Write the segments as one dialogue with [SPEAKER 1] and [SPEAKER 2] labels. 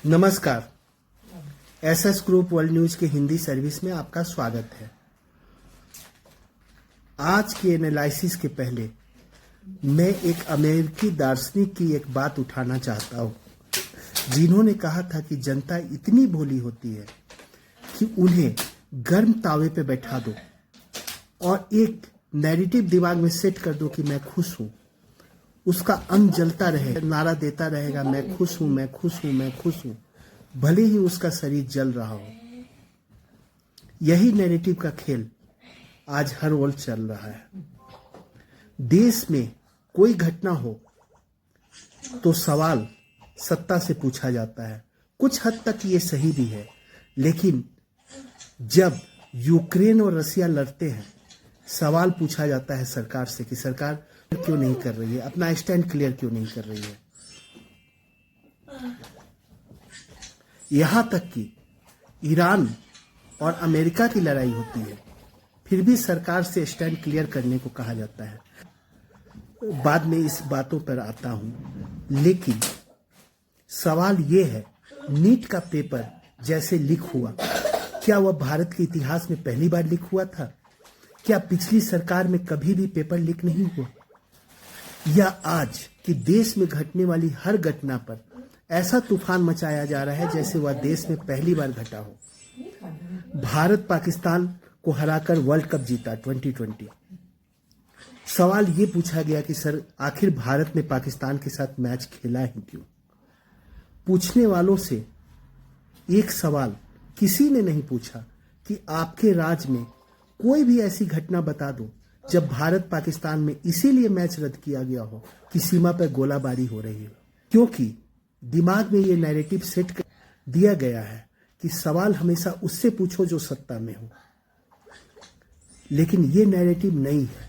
[SPEAKER 1] नमस्कार। SS group world news के Hindi service में आपका स्वागत है। आज के एनालिसिस के पहले मैं एक अमेरिकी दार्शनिक की एक बात उठाना चाहता हूं, जिन्होंने कहा था कि जनता इतनी भोली होती है कि उन्हें गर्म तावे पे बैठा दो और एक नैरेटिव दिमाग में सेट कर दो कि मैं खुश हूं, उसका अंग जलता रहेगा, नारा देता रहेगा, मैं खुश हूं, मैं खुश हूं, मैं खुश हूं, भले ही उसका शरीर जल रहा हो। यही नैरेटिव का खेल आज हर ओर चल रहा है। देश में कोई घटना हो तो सवाल सत्ता से पूछा जाता है। कुछ हद तक ये सही भी है, लेकिन जब यूक्रेन और रसिया लड़ते हैं, सवाल पूछा जाता है सरकार से कि सरकार क्यों नहीं कर रही है, अपना स्टैंड क्लियर क्यों नहीं कर रही है। यहां तक कि ईरान और अमेरिका की लड़ाई होती है, फिर भी सरकार से स्टैंड क्लियर करने को कहा जाता है। बाद में इस बातों पर आता हूं, लेकिन सवाल यह है, नीट का पेपर जैसे लीक हुआ, क्या वह भारत के इतिहास में पहली बार लीक हुआ था? क्या पिछली सरकार में कभी भी पेपर लीक नहीं हुआ? या आज कि देश में घटने वाली हर घटना पर ऐसा तूफान मचाया जा रहा है जैसे वह देश में पहली बार घटा हो। भारत पाकिस्तान को हराकर वर्ल्ड कप जीता 2020। सवाल ये पूछा गया कि सर आखिर भारत ने पाकिस्तान के साथ मैच खेला ही क्यों? पूछने वालों से एक सवाल किसी ने नहीं पूछा कि आपके राज्य में कोई भी ऐसी घटना बता दो जब भारत पाकिस्तान में इसीलिए मैच रद्द किया गया हो कि सीमा पर गोलाबारी हो रही है। क्योंकि दिमाग में ये नैरेटिव सेट कर दिया गया है कि सवाल हमेशा उससे पूछो जो सत्ता में हो, लेकिन ये नैरेटिव नहीं है।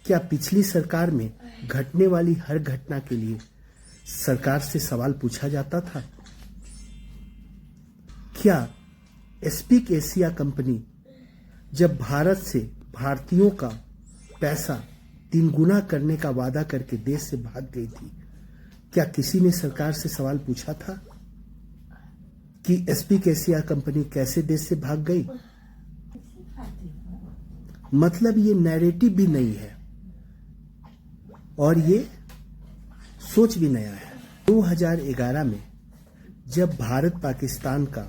[SPEAKER 1] क्या पिछली सरकार में घटने वाली हर घटना के लिए सरकार से सवाल पूछा जाता था? क्या स्पीक एशिया कंपनी जब भारत से भारतीयों का पैसा 3 गुना करने का वादा करके देश से भाग गई थी, क्या किसी ने सरकार से सवाल पूछा था कि स्पीक एशिया कंपनी कैसे देश से भाग गई? मतलब ये नैरेटिव भी नहीं है और ये सोच भी नया है। 2011 में जब भारत पाकिस्तान का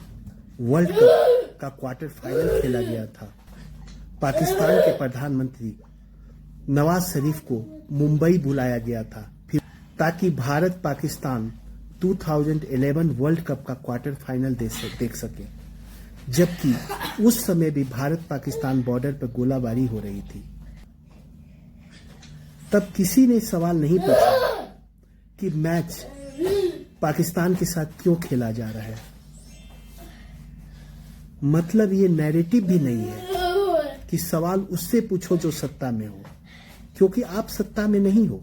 [SPEAKER 1] वर्ल्ड कप का क्वार्टर फाइनल खेला गया था, पाकिस्तान के प्रधानमंत्री नवाज शरीफ को मुंबई बुलाया गया था फिर ताकि भारत पाकिस्तान 2011 वर्ल्ड कप का क्वार्टर फाइनल देख सके, जबकि उस समय भी भारत पाकिस्तान बॉर्डर पर गोलाबारी हो रही थी। तब किसी ने सवाल नहीं पूछा कि मैच पाकिस्तान के साथ क्यों खेला जा रहा है। मतलब ये नैरेटिव भी नहीं है कि सवाल उससे पूछो जो सत्ता में हो, क्योंकि आप सत्ता में नहीं हो।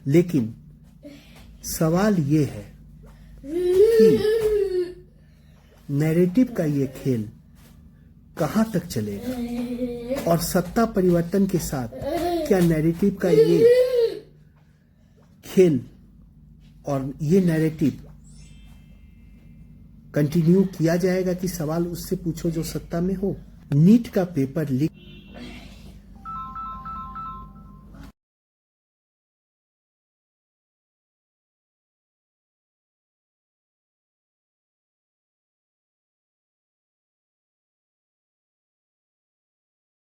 [SPEAKER 1] लेकिन सवाल ये है कि नैरेटिव का ये खेल कहां तक चलेगा और सत्ता परिवर्तन के साथ क्या नैरेटिव का ये खेल और ये नैरेटिव कंटिन्यू किया जाएगा कि सवाल उससे पूछो जो सत्ता में हो। नीट का पेपर लीक